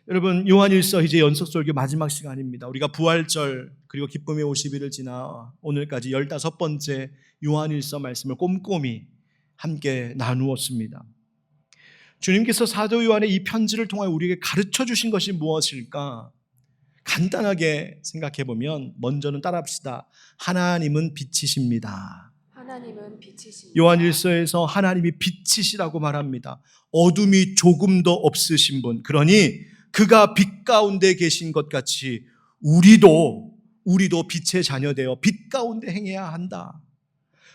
여러분, 요한일서 이제 연속설교 마지막 시간입니다. 우리가 부활절 그리고 기쁨의 50일을 지나 오늘까지 15번째 요한일서 말씀을 꼼꼼히 함께 나누었습니다. 주님께서 사도 요한의 이 편지를 통하여 우리에게 가르쳐 주신 것이 무엇일까? 간단하게 생각해 보면 먼저는 따라합시다. 하나님은 빛이십니다. 하나님은 빛이십니다. 요한일서에서 하나님이 빛이시라고 말합니다. 어둠이 조금도 없으신 분, 그러니 그가 빛 가운데 계신 것 같이 우리도 빛의 자녀되어 빛 가운데 행해야 한다.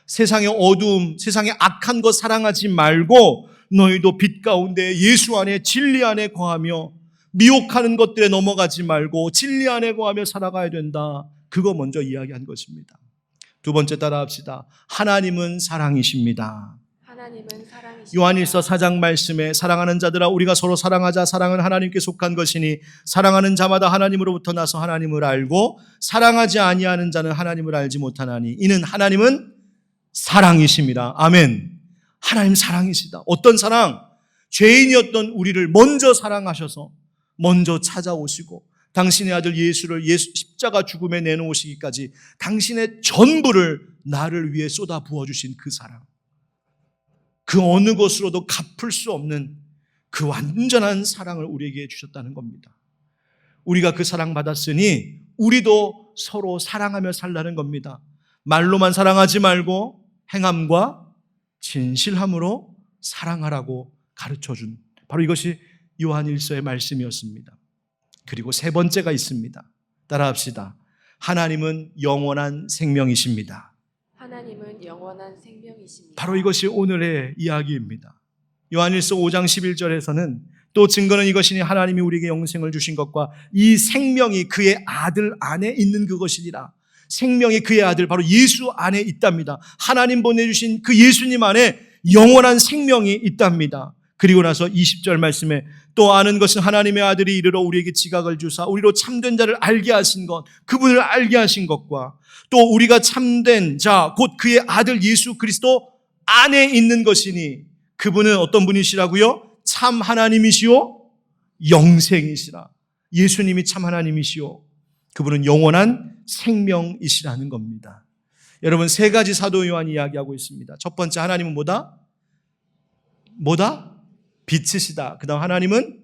세상의 어두움, 세상의 악한 것 사랑하지 말고 너희도 빛 가운데 예수 안에 진리 안에 거하며 미혹하는 것들에 넘어가지 말고 진리 안에 거하며 살아가야 된다. 그거 먼저 이야기한 것입니다. 두 번째 따라합시다. 하나님은 사랑이십니다. 하나님은 사랑이십니다. 요한일서 4장 말씀에 사랑하는 자들아 우리가 서로 사랑하자. 사랑은 하나님께 속한 것이니 사랑하는 자마다 하나님으로부터 나서 하나님을 알고 사랑하지 아니하는 자는 하나님을 알지 못하나니 이는 하나님은 사랑이십니다. 아멘. 하나님 사랑이시다. 어떤 사랑? 죄인이었던 우리를 먼저 사랑하셔서 먼저 찾아오시고 당신의 아들 예수를 십자가 죽음에 내놓으시기까지 당신의 전부를 나를 위해 쏟아 부어주신 그 사랑, 그 어느 것으로도 갚을 수 없는 그 완전한 사랑을 우리에게 주셨다는 겁니다. 우리가 그 사랑 받았으니 우리도 서로 사랑하며 살라는 겁니다. 말로만 사랑하지 말고 행함과 진실함으로 사랑하라고 가르쳐준 바로 이것이 요한일서의 말씀이었습니다. 그리고 세 번째가 있습니다. 따라합시다. 하나님은 영원한 생명이십니다. 하나님은 영원한 생명이십니다. 바로 이것이 오늘의 이야기입니다. 요한일서 5장 11절에서는 또 증거는 이것이니 하나님이 우리에게 영생을 주신 것과 이 생명이 그의 아들 안에 있는 그것이니라. 생명이 그의 아들 바로 예수 안에 있답니다. 하나님 보내주신 그 예수님 안에 영원한 생명이 있답니다. 그리고 나서 20절 말씀에 또 아는 것은 하나님의 아들이 이르러 우리에게 지각을 주사 우리로 참된 자를 알게 하신 것, 그분을 알게 하신 것과 또 우리가 참된 자 곧 그의 아들 예수 그리스도 안에 있는 것이니 그분은 어떤 분이시라고요? 참 하나님이시오 영생이시라. 예수님이 참 하나님이시오. 그분은 영원한 생명이시라는 겁니다. 여러분, 세 가지 사도 요한이 이야기하고 있습니다. 첫 번째, 하나님은 뭐다? 빛이시다. 그 다음 하나님은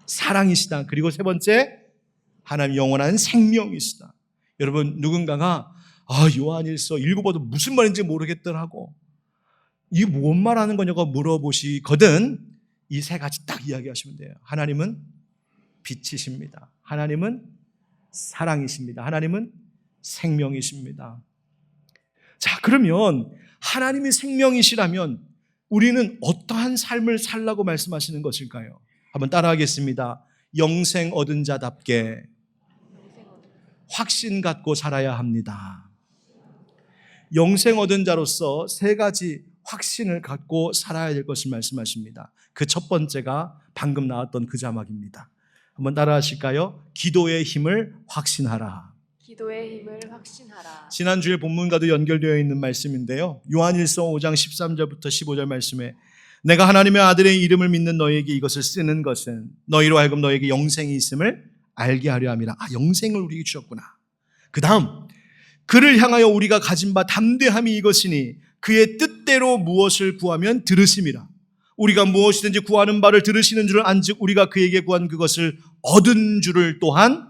사랑이시다. 그리고 세 번째, 하나님 영원한 생명이시다. 여러분, 누군가가 요한일서 읽어봐도 무슨 말인지 모르겠더라고. 이게 뭔 말하는 거냐고 물어보시거든. 이 세 가지 딱 이야기하시면 돼요. 하나님은 빛이십니다. 하나님은 사랑이십니다. 하나님은 생명이십니다. 자, 그러면 하나님이 생명이시라면 우리는 어떠한 삶을 살라고 말씀하시는 것일까요? 한번 따라하겠습니다. 영생 얻은 자답게 확신 갖고 살아야 합니다. 영생 얻은 자로서 세 가지 확신을 갖고 살아야 될 것을 말씀하십니다. 그 첫 번째가 방금 나왔던 그 자막입니다. 한번 따라하실까요? 기도의 힘을 확신하라. 기도의 힘을 확신하라. 지난주에 본문과도 연결되어 있는 말씀인데요. 요한일서 5장 13절부터 15절 말씀에 내가 하나님의 아들의 이름을 믿는 너희에게 이것을 쓰는 것은 너희로 하여금 너희에게 영생이 있음을 알게 하려 함이라. 영생을 우리에게 주셨구나. 그 다음 그를 향하여 우리가 가진 바 담대함이 이것이니 그의 뜻대로 무엇을 구하면 들으심이라. 우리가 무엇이든지 구하는 바를 들으시는 줄을 안즉 우리가 그에게 구한 그것을 얻은 줄을 또한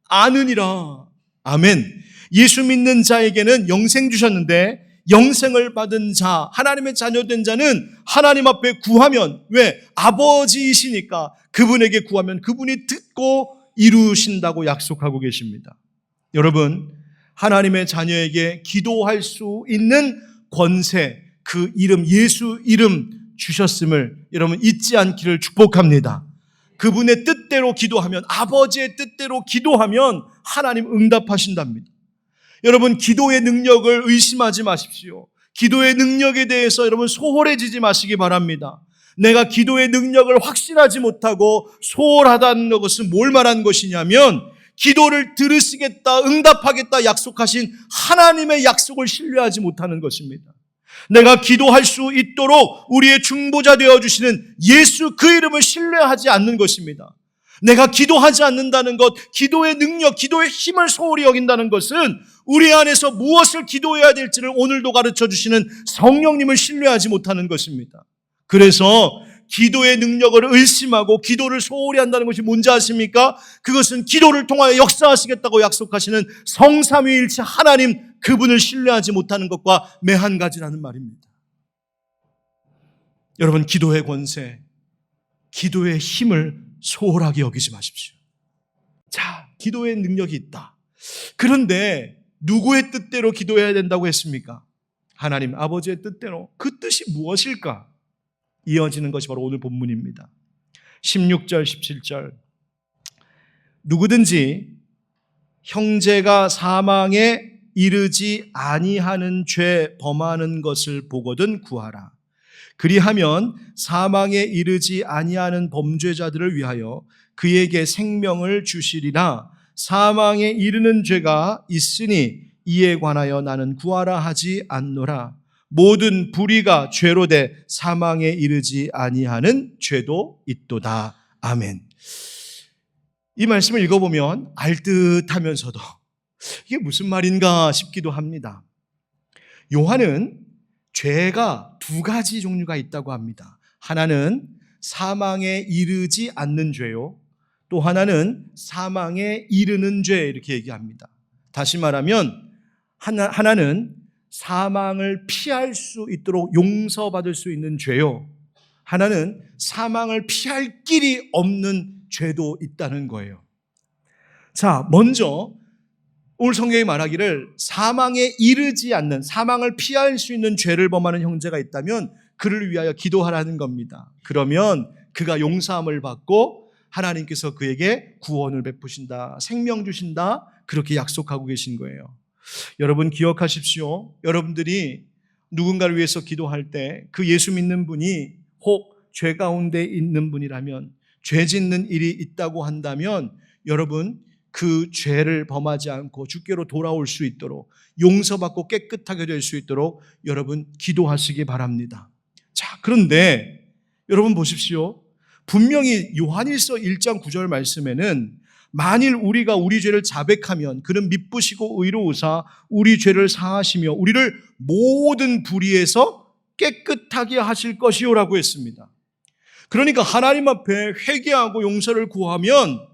아느니라. 아멘. 예수 믿는 자에게는 영생 주셨는데 영생을 받은 자, 하나님의 자녀된 자는 하나님 앞에 구하면 왜? 아버지이시니까 그분에게 구하면 그분이 듣고 이루신다고 약속하고 계십니다. 여러분, 하나님의 자녀에게 기도할 수 있는 권세, 그 이름, 예수 이름 주셨음을 여러분 잊지 않기를 축복합니다. 그분의 뜻대로 기도하면, 아버지의 뜻대로 기도하면 하나님 응답하신답니다. 여러분, 기도의 능력을 의심하지 마십시오. 기도의 능력에 대해서 여러분 소홀해지지 마시기 바랍니다. 내가 기도의 능력을 확신하지 못하고 소홀하다는 것은 뭘 말하는 것이냐면 기도를 들으시겠다, 응답하겠다 약속하신 하나님의 약속을 신뢰하지 못하는 것입니다. 내가 기도할 수 있도록 우리의 중보자 되어주시는 예수 그 이름을 신뢰하지 않는 것입니다. 내가 기도하지 않는다는 것, 기도의 능력, 기도의 힘을 소홀히 여긴다는 것은 우리 안에서 무엇을 기도해야 될지를 오늘도 가르쳐 주시는 성령님을 신뢰하지 못하는 것입니다. 그래서 기도의 능력을 의심하고 기도를 소홀히 한다는 것이 뭔지 아십니까? 그것은 기도를 통하여 역사하시겠다고 약속하시는 성삼위일체 하나님, 그분을 신뢰하지 못하는 것과 매한 가지라는 말입니다. 여러분, 기도의 권세, 기도의 힘을 소홀하게 여기지 마십시오. 자, 기도의 능력이 있다. 그런데 누구의 뜻대로 기도해야 된다고 했습니까? 하나님 아버지의 뜻대로. 그 뜻이 무엇일까? 이어지는 것이 바로 오늘 본문입니다. 16절, 17절. 누구든지 형제가 사망에 이르지 아니하는 죄 범하는 것을 보거든 구하라. 그리하면 사망에 이르지 아니하는 범죄자들을 위하여 그에게 생명을 주시리라. 사망에 이르는 죄가 있으니 이에 관하여 나는 구하라 하지 않노라. 모든 불의가 죄로 돼 사망에 이르지 아니하는 죄도 있도다. 아멘. 이 말씀을 읽어보면 알듯하면서도 이게 무슨 말인가 싶기도 합니다. 요한은 죄가 두 가지 종류가 있다고 합니다. 하나는 사망에 이르지 않는 죄요. 또 하나는 사망에 이르는 죄, 이렇게 얘기합니다. 다시 말하면 하나는 사망을 피할 수 있도록 용서받을 수 있는 죄요. 하나는 사망을 피할 길이 없는 죄도 있다는 거예요. 자, 먼저 오늘 성경이 말하기를 사망에 이르지 않는, 사망을 피할 수 있는 죄를 범하는 형제가 있다면 그를 위하여 기도하라는 겁니다. 그러면 그가 용서함을 받고 하나님께서 그에게 구원을 베푸신다, 생명 주신다, 그렇게 약속하고 계신 거예요. 여러분 기억하십시오. 여러분들이 누군가를 위해서 기도할 때 그 예수 믿는 분이 혹 죄 가운데 있는 분이라면, 죄 짓는 일이 있다고 한다면 여러분 그 죄를 범하지 않고 주께로 돌아올 수 있도록, 용서받고 깨끗하게 될 수 있도록 여러분 기도하시기 바랍니다. 자, 그런데 여러분 보십시오. 분명히 요한일서 1장 9절 말씀에는 만일 우리가 우리 죄를 자백하면 그는 미쁘시고 의로우사 우리 죄를 사하시며 우리를 모든 불의에서 깨끗하게 하실 것이요라고 했습니다. 그러니까 하나님 앞에 회개하고 용서를 구하면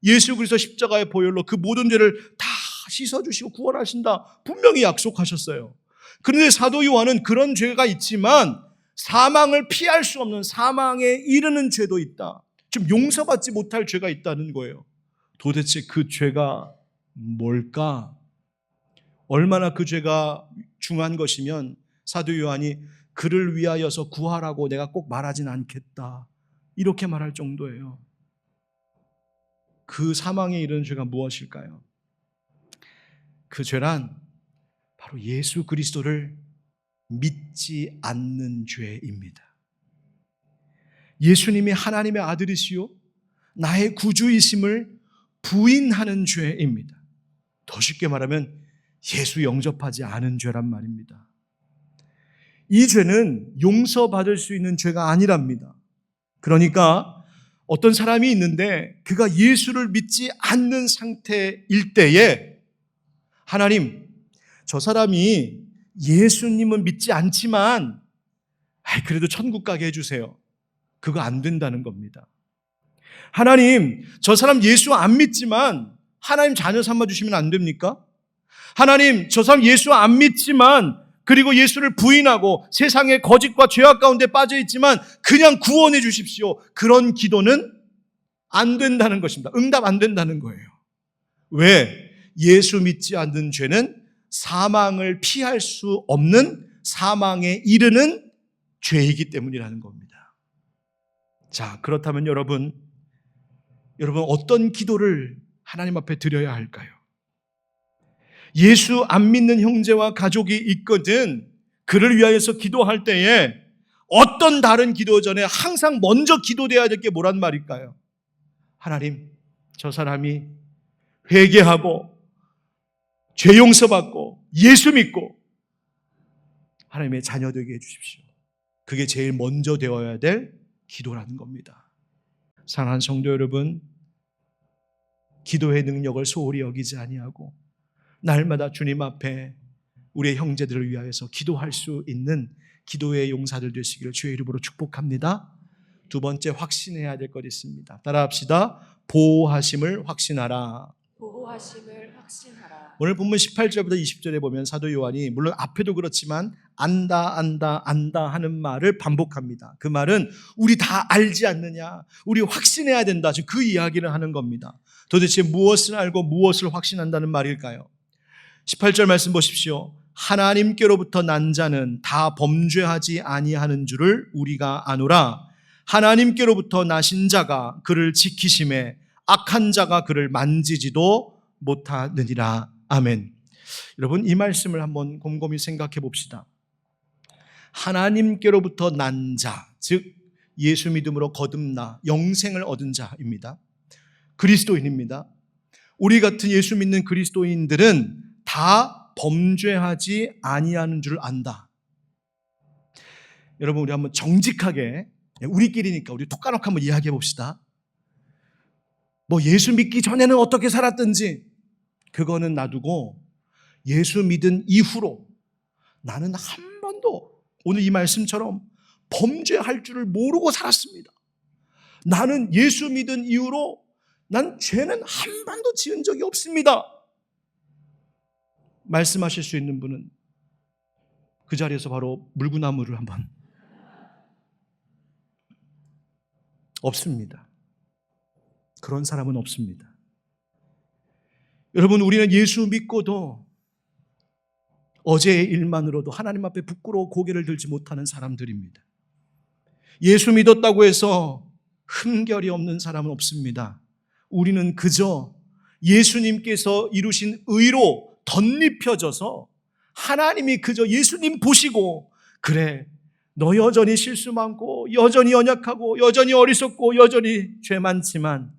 예수 그리스도 십자가의 보혈로 그 모든 죄를 다 씻어주시고 구원하신다, 분명히 약속하셨어요. 그런데 사도 요한은 그런 죄가 있지만 사망을 피할 수 없는, 사망에 이르는 죄도 있다, 좀 용서받지 못할 죄가 있다는 거예요. 도대체 그 죄가 뭘까? 얼마나 그 죄가 중한 것이면 사도 요한이 그를 위하여서 구하라고 내가 꼭 말하진 않겠다, 이렇게 말할 정도예요. 그 사망에 이르는 죄가 무엇일까요? 그 죄란 바로 예수 그리스도를 믿지 않는 죄입니다. 예수님이 하나님의 아들이시요 나의 구주이심을 부인하는 죄입니다. 더 쉽게 말하면 예수 영접하지 않은 죄란 말입니다. 이 죄는 용서받을 수 있는 죄가 아니랍니다. 그러니까 어떤 사람이 있는데 그가 예수를 믿지 않는 상태일 때에 하나님, 저 사람이 예수님은 믿지 않지만 그래도 천국 가게 해주세요. 그거 안 된다는 겁니다. 하나님, 저 사람 예수 안 믿지만 하나님 자녀 삼아주시면 안 됩니까? 하나님, 저 사람 예수 안 믿지만 그리고 예수를 부인하고 세상의 거짓과 죄악 가운데 빠져 있지만 그냥 구원해 주십시오. 그런 기도는 안 된다는 것입니다. 응답 안 된다는 거예요. 왜? 예수 믿지 않는 죄는 사망을 피할 수 없는, 사망에 이르는 죄이기 때문이라는 겁니다. 자, 그렇다면 여러분 어떤 기도를 하나님 앞에 드려야 할까요? 예수 안 믿는 형제와 가족이 있거든 그를 위하여서 기도할 때에 어떤 다른 기도 전에 항상 먼저 기도돼야 될 게 뭐란 말일까요? 하나님, 저 사람이 회개하고 죄 용서받고 예수 믿고 하나님의 자녀 되게 해주십시오. 그게 제일 먼저 되어야 될 기도라는 겁니다. 사랑하는 성도 여러분, 기도의 능력을 소홀히 여기지 아니하고 날마다 주님 앞에 우리의 형제들을 위하여서 기도할 수 있는 기도의 용사들 되시기를 주의 이름으로 축복합니다. 두 번째, 확신해야 될 것이 있습니다. 따라합시다. 보호하심을 확신하라. 보호하심을 확신하라. 오늘 본문 18절부터 20절에 보면 사도 요한이 물론 앞에도 그렇지만 안다 안다 안다 하는 말을 반복합니다. 그 말은 우리 다 알지 않느냐, 우리 확신해야 된다, 그 이야기를 하는 겁니다. 도대체 무엇을 알고 무엇을 확신한다는 말일까요? 18절 말씀 보십시오. 하나님께로부터 난 자는 다 범죄하지 아니하는 줄을 우리가 아노라. 하나님께로부터 나신 자가 그를 지키심에 악한 자가 그를 만지지도 못하느니라. 아멘. 여러분, 이 말씀을 한번 곰곰이 생각해 봅시다. 하나님께로부터 난 자, 즉 예수 믿음으로 거듭나 영생을 얻은 자입니다. 그리스도인입니다. 우리 같은 예수 믿는 그리스도인들은 다 범죄하지 아니하는 줄 안다. 여러분, 우리 한번 정직하게, 우리끼리니까 우리 톡까놓고 한번 이야기해 봅시다. 뭐 예수 믿기 전에는 어떻게 살았든지 그거는 놔두고 예수 믿은 이후로 나는 한 번도 오늘 이 말씀처럼 범죄할 줄을 모르고 살았습니다. 나는 예수 믿은 이후로 난 죄는 한 번도 지은 적이 없습니다. 말씀하실 수 있는 분은 그 자리에서 바로 물구나무를 한번. 없습니다. 그런 사람은 없습니다. 여러분, 우리는 예수 믿고도 어제의 일만으로도 하나님 앞에 부끄러워 고개를 들지 못하는 사람들입니다. 예수 믿었다고 해서 흠결이 없는 사람은 없습니다. 우리는 그저 예수님께서 이루신 의로 덧입혀져서 하나님이 그저 예수님 보시고, 그래, 너 여전히 실수 많고 여전히 연약하고 여전히 어리석고 여전히 죄 많지만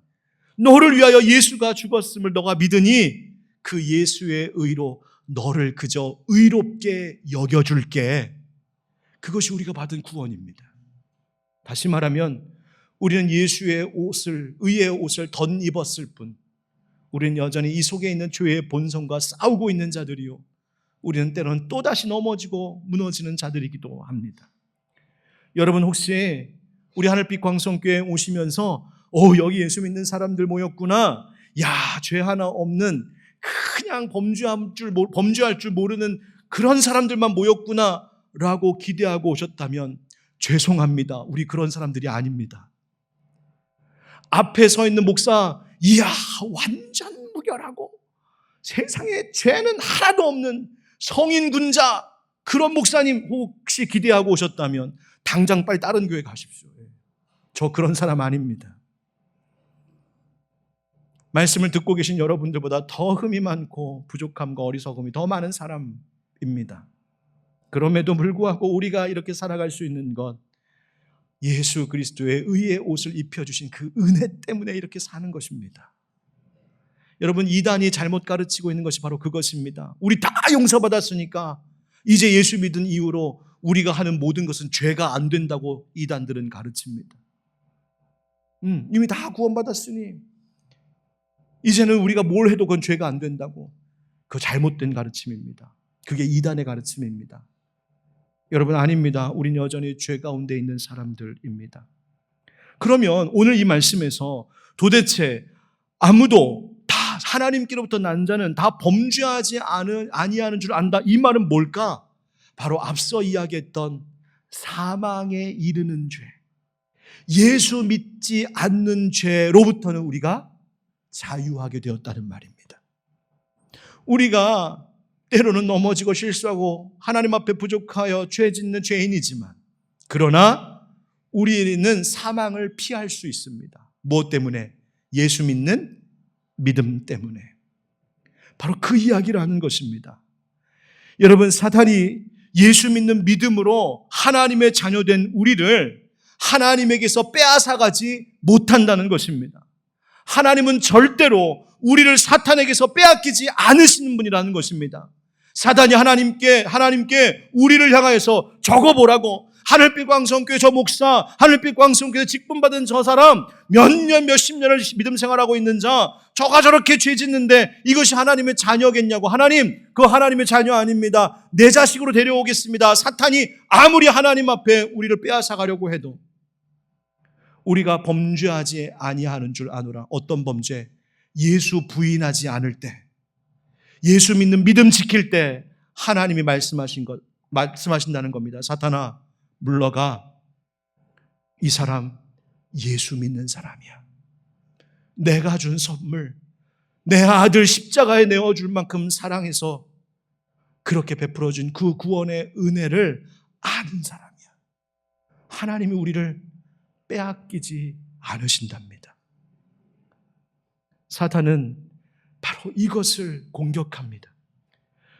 너를 위하여 예수가 죽었음을 너가 믿으니 그 예수의 의로 너를 그저 의롭게 여겨줄게. 그것이 우리가 받은 구원입니다. 다시 말하면 우리는 예수의 옷을, 의의 옷을 덧입었을 뿐, 우리는 여전히 이 속에 있는 죄의 본성과 싸우고 있는 자들이요, 우리는 때로는 또다시 넘어지고 무너지는 자들이기도 합니다. 여러분, 혹시 우리 하늘빛 광성교회에 오시면서 여기 예수 믿는 사람들 모였구나, 야, 죄 하나 없는 그냥 범죄할 줄 모르는 그런 사람들만 모였구나 라고 기대하고 오셨다면 죄송합니다. 우리 그런 사람들이 아닙니다. 앞에 서 있는 목사, 이야, 완전 무결하고 세상에 죄는 하나도 없는 성인 군자, 그런 목사님 혹시 기대하고 오셨다면 당장 빨리 다른 교회 가십시오. 저 그런 사람 아닙니다. 말씀을 듣고 계신 여러분들보다 더 흠이 많고 부족함과 어리석음이 더 많은 사람입니다. 그럼에도 불구하고 우리가 이렇게 살아갈 수 있는 것, 예수 그리스도의 의의 옷을 입혀주신 그 은혜 때문에 이렇게 사는 것입니다. 여러분, 이단이 잘못 가르치고 있는 것이 바로 그것입니다. 우리 다 용서받았으니까 이제 예수 믿은 이후로 우리가 하는 모든 것은 죄가 안 된다고 이단들은 가르칩니다. 이미 다 구원받았으니 이제는 우리가 뭘 해도 그건 죄가 안 된다고. 그거 잘못된 가르침입니다. 그게 이단의 가르침입니다. 여러분, 아닙니다. 우린 여전히 죄 가운데 있는 사람들입니다. 그러면 오늘 이 말씀에서 도대체 아무도 다 하나님께로부터 난 자는 다 범죄하지 아니하는 줄 안다, 이 말은 뭘까? 바로 앞서 이야기했던 사망에 이르는 죄, 예수 믿지 않는 죄로부터는 우리가 자유하게 되었다는 말입니다. 우리가 때로는 넘어지고 실수하고 하나님 앞에 부족하여 죄 짓는 죄인이지만, 그러나 우리는 사망을 피할 수 있습니다. 무엇 때문에? 예수 믿는 믿음 때문에. 바로 그 이야기를 하는 것입니다. 여러분, 사탄이 예수 믿는 믿음으로 하나님의 자녀된 우리를 하나님에게서 빼앗아가지 못한다는 것입니다. 하나님은 절대로 우리를 사탄에게서 빼앗기지 않으시는 분이라는 것입니다. 사탄이 하나님께 우리를 향하여서 적어보라고, 하늘빛 광성교회 저 목사, 하늘빛 광성교회 직분받은 저 사람, 몇 년, 몇십 년을 믿음 생활하고 있는 자, 저가 저렇게 죄 짓는데 이것이 하나님의 자녀겠냐고. 하나님, 그거 하나님의 자녀 아닙니다. 내 자식으로 데려오겠습니다. 사탄이 아무리 하나님 앞에 우리를 빼앗아 가려고 해도 우리가 범죄하지 아니하는 줄 아노라. 어떤 범죄? 예수 부인하지 않을 때, 예수 믿는 믿음 지킬 때 하나님이 말씀하신다는 겁니다. 사탄아, 물러가. 이 사람 예수 믿는 사람이야. 내가 준 선물, 내 아들 십자가에 내어줄 만큼 사랑해서 그렇게 베풀어준 그 구원의 은혜를 아는 사람이야. 하나님이 우리를 빼앗기지 않으신답니다. 사탄은 바로 이것을 공격합니다.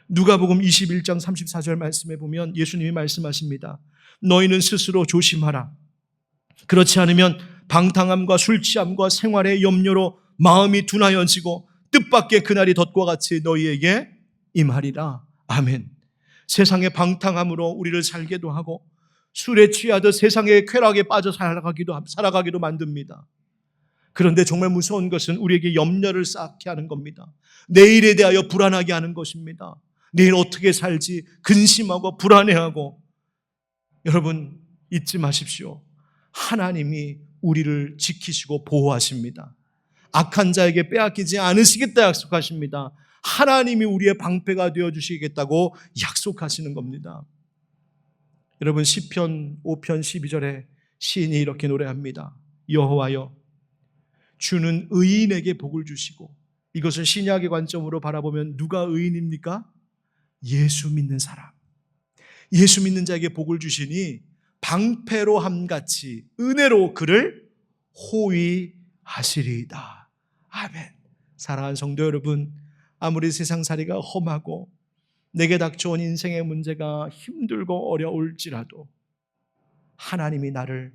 누가복음 21장 34절 말씀에 보면 예수님이 말씀하십니다. 너희는 스스로 조심하라. 그렇지 않으면 방탕함과 술 취함과 생활의 염려로 마음이 둔하여지고 뜻밖의 그날이 덫과 같이 너희에게 임하리라. 아멘. 세상의 방탕함으로 우리를 살게도 하고 술에 취하듯 세상의 쾌락에 빠져 살아가기도 만듭니다. 그런데 정말 무서운 것은 우리에게 염려를 쌓게 하는 겁니다. 내일에 대하여 불안하게 하는 것입니다. 내일 어떻게 살지 근심하고 불안해하고. 여러분 잊지 마십시오. 하나님이 우리를 지키시고 보호하십니다. 악한 자에게 빼앗기지 않으시겠다 약속하십니다. 하나님이 우리의 방패가 되어주시겠다고 약속하시는 겁니다. 여러분 시편 5편 12절에 시인이 이렇게 노래합니다. 여호와여, 주는 의인에게 복을 주시고. 이것을 신약의 관점으로 바라보면 누가 의인입니까? 예수 믿는 사람. 예수 믿는 자에게 복을 주시니 방패로 함같이 은혜로 그를 호위하시리이다. 아멘. 사랑하는 성도 여러분, 아무리 세상살이가 험하고 내게 닥쳐온 인생의 문제가 힘들고 어려울지라도 하나님이 나를,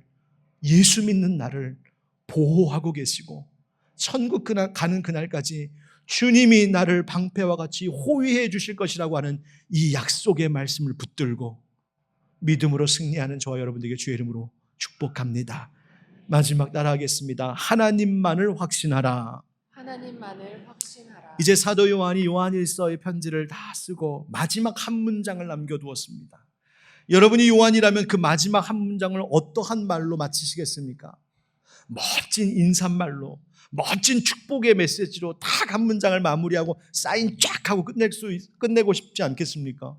예수 믿는 나를 보호하고 계시고 천국 가는 그날까지 주님이 나를 방패와 같이 호위해 주실 것이라고 하는 이 약속의 말씀을 붙들고 믿음으로 승리하는 저와 여러분들에게 주의 이름으로 축복합니다. 마지막 따라하겠습니다. 하나님만을 확신하라. 하나님만을 확신하라. 이제 사도 요한이 요한일서의 편지를 다 쓰고 마지막 한 문장을 남겨두었습니다. 여러분이 요한이라면 그 마지막 한 문장을 어떠한 말로 마치시겠습니까? 멋진 인사말로, 멋진 축복의 메시지로 딱 한 문장을 마무리하고 사인 쫙 하고 끝내고 싶지 않겠습니까?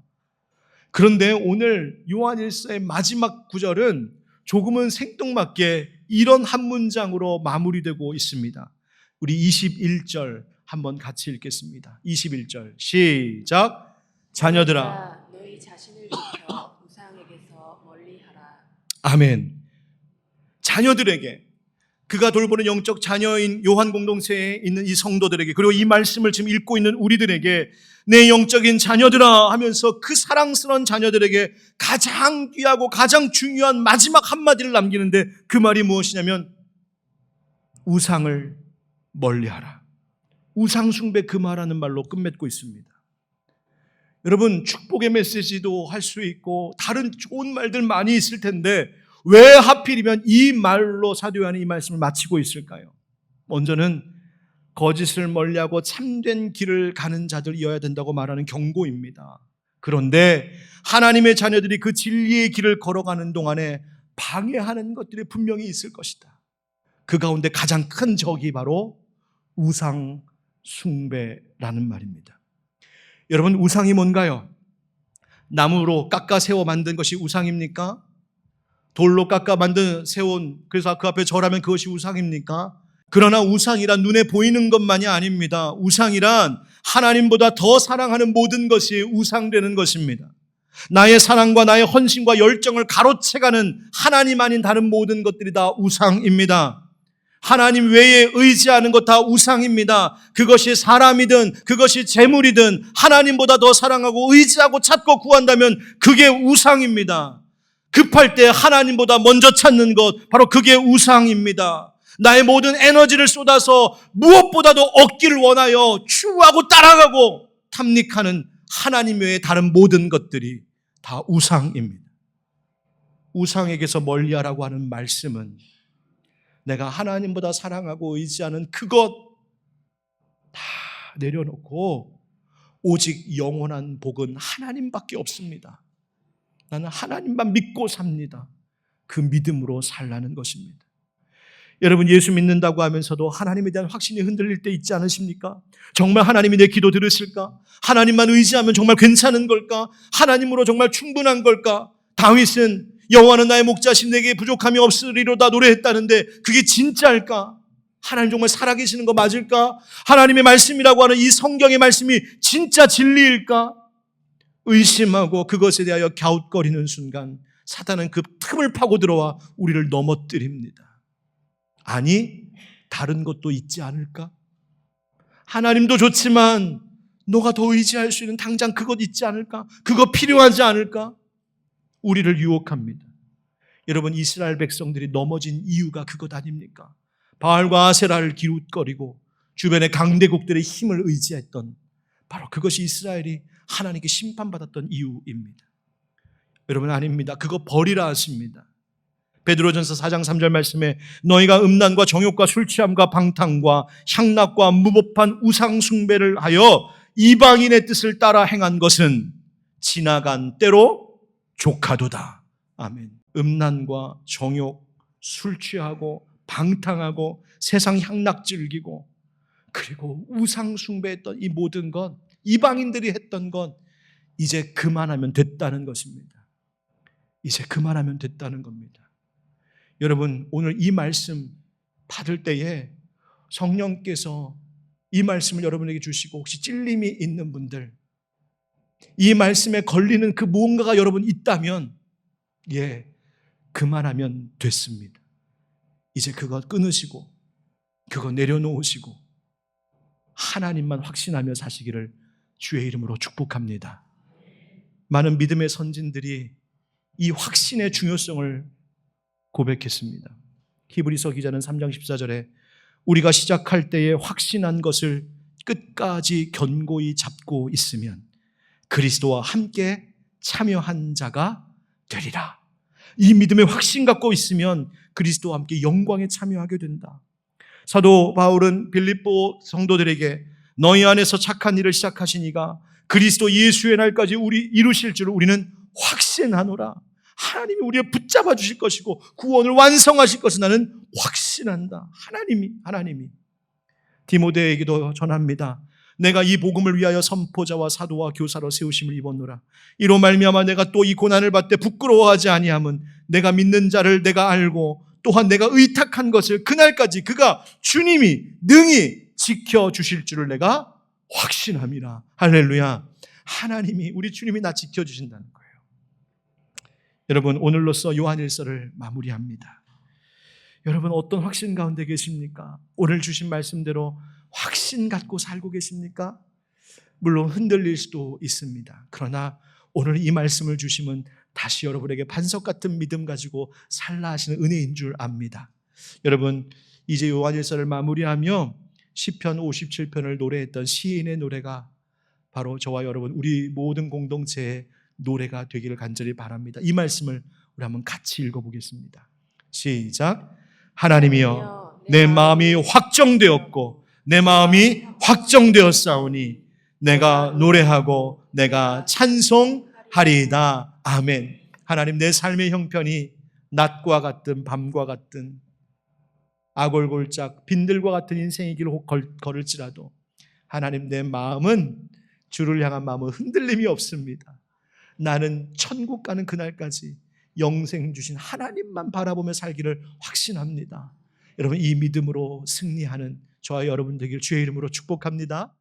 그런데 오늘 요한일서의 마지막 구절은 조금은 생뚱맞게 이런 한 문장으로 마무리되고 있습니다. 우리 21절 한번 같이 읽겠습니다. 21절 시작. 자녀들아, 너희 자신을 지켜 우상에게서 멀리하라. 아멘. 자녀들에게, 그가 돌보는 영적 자녀인 요한 공동체에 있는 이 성도들에게, 그리고 이 말씀을 지금 읽고 있는 우리들에게, 내 영적인 자녀들아 하면서 그 사랑스러운 자녀들에게 가장 귀하고 가장 중요한 마지막 한마디를 남기는데, 그 말이 무엇이냐면 우상을 멀리하라. 우상 숭배 금하라는 말로 끝맺고 있습니다. 여러분, 축복의 메시지도 할 수 있고 다른 좋은 말들 많이 있을 텐데 왜 하필이면 이 말로 사도 요한이 이 말씀을 마치고 있을까요? 먼저는 거짓을 멀리하고 참된 길을 가는 자들이어야 된다고 말하는 경고입니다. 그런데 하나님의 자녀들이 그 진리의 길을 걸어가는 동안에 방해하는 것들이 분명히 있을 것이다. 그 가운데 가장 큰 적이 바로 우상 숭배라는 말입니다. 여러분, 우상이 뭔가요? 나무로 깎아 세워 만든 것이 우상입니까? 돌로 깎아 만든 세운, 그래서 그 앞에 절하면 그것이 우상입니까? 그러나 우상이란 눈에 보이는 것만이 아닙니다. 우상이란 하나님보다 더 사랑하는 모든 것이 우상되는 것입니다. 나의 사랑과 나의 헌신과 열정을 가로채가는 하나님 아닌 다른 모든 것들이 다 우상입니다. 하나님 외에 의지하는 것 다 우상입니다. 그것이 사람이든 그것이 재물이든 하나님보다 더 사랑하고 의지하고 찾고 구한다면 그게 우상입니다. 급할 때 하나님보다 먼저 찾는 것, 바로 그게 우상입니다. 나의 모든 에너지를 쏟아서 무엇보다도 얻기를 원하여 추구하고 따라가고 탐닉하는 하나님 외의 다른 모든 것들이 다 우상입니다. 우상에게서 멀리하라고 하는 말씀은 내가 하나님보다 사랑하고 의지하는 그것, 다 내려놓고 오직 영원한 복은 하나님밖에 없습니다. 나는 하나님만 믿고 삽니다. 그 믿음으로 살라는 것입니다. 여러분, 예수 믿는다고 하면서도 하나님에 대한 확신이 흔들릴 때 있지 않으십니까? 정말 하나님이 내 기도 들으실까? 하나님만 의지하면 정말 괜찮은 걸까? 하나님으로 정말 충분한 걸까? 다윗은 여호와는 나의 목자신 내게 부족함이 없으리로다 노래했다는데 그게 진짜일까? 하나님 정말 살아계시는 거 맞을까? 하나님의 말씀이라고 하는 이 성경의 말씀이 진짜 진리일까? 의심하고 그것에 대하여 갸웃거리는 순간 사탄은 그 틈을 파고 들어와 우리를 넘어뜨립니다. 아니, 다른 것도 있지 않을까? 하나님도 좋지만 너가 더 의지할 수 있는 당장 그것 있지 않을까? 그거 필요하지 않을까? 우리를 유혹합니다. 여러분, 이스라엘 백성들이 넘어진 이유가 그것 아닙니까? 바알과 아세라를 기웃거리고 주변의 강대국들의 힘을 의지했던, 바로 그것이 이스라엘이 하나님께 심판받았던 이유입니다. 여러분, 아닙니다. 그거 버리라 하십니다. 베드로전서 4장 3절 말씀에 너희가 음란과 정욕과 술취함과 방탕과 향락과 무법한 우상 숭배를 하여 이방인의 뜻을 따라 행한 것은 지나간 때로 조카도다. 아멘. 음란과 정욕, 술 취하고 방탕하고 세상 향락 즐기고 그리고 우상 숭배했던 이 모든 것, 이방인들이 했던 것 이제 그만하면 됐다는 것입니다. 이제 그만하면 됐다는 겁니다. 여러분, 오늘 이 말씀 받을 때에 성령께서 이 말씀을 여러분에게 주시고 혹시 찔림이 있는 분들, 이 말씀에 걸리는 그 무언가가 여러분 있다면 그만하면 됐습니다. 이제 그거 끊으시고 그거 내려놓으시고 하나님만 확신하며 사시기를 주의 이름으로 축복합니다. 많은 믿음의 선진들이 이 확신의 중요성을 고백했습니다. 히브리서 기자는 3장 14절에 우리가 시작할 때에 확신한 것을 끝까지 견고히 잡고 있으면 그리스도와 함께 참여한 자가 되리라. 이 믿음의 확신 갖고 있으면 그리스도와 함께 영광에 참여하게 된다. 사도 바울은 빌립보 성도들에게 너희 안에서 착한 일을 시작하시니가 그리스도 예수의 날까지 이루실 줄을 우리는 확신하노라. 하나님이 우리를 붙잡아 주실 것이고 구원을 완성하실 것을 나는 확신한다. 하나님이 디모데에게도 전합니다. 내가 이 복음을 위하여 선포자와 사도와 교사로 세우심을 입었노라. 이로 말미암아 내가 또 이 고난을 받되 부끄러워하지 아니함은 내가 믿는 자를 내가 알고 또한 내가 의탁한 것을 그날까지 그가 주님이 능히 지켜주실 줄을 내가 확신함이라. 할렐루야. 하나님이, 우리 주님이 나 지켜주신다는 거예요. 여러분, 오늘로써 요한일서를 마무리합니다. 여러분, 어떤 확신 가운데 계십니까? 오늘 주신 말씀대로 확신 갖고 살고 계십니까? 물론 흔들릴 수도 있습니다. 그러나 오늘 이 말씀을 주시면 다시 여러분에게 반석 같은 믿음 가지고 살라 하시는 은혜인 줄 압니다. 여러분, 이제 요한일서를 마무리하며 시편 57편을 노래했던 시인의 노래가 바로 저와 여러분, 우리 모든 공동체의 노래가 되기를 간절히 바랍니다. 이 말씀을 우리 한번 같이 읽어보겠습니다. 시작. 하나님이여, 내 마음이 확정되었고 내 마음이 확정되었사오니 내가 노래하고 내가 찬송하리이다. 아멘. 하나님, 내 삶의 형편이 낮과 같든 밤과 같든 아골골짝 빈들과 같은 인생의 길을 걸을지라도 하나님, 내 마음은 주를 향한 마음은 흔들림이 없습니다. 나는 천국 가는 그날까지 영생 주신 하나님만 바라보며 살기를 확신합니다. 여러분, 이 믿음으로 승리하는 저와 여러분 되길 주의 이름으로 축복합니다.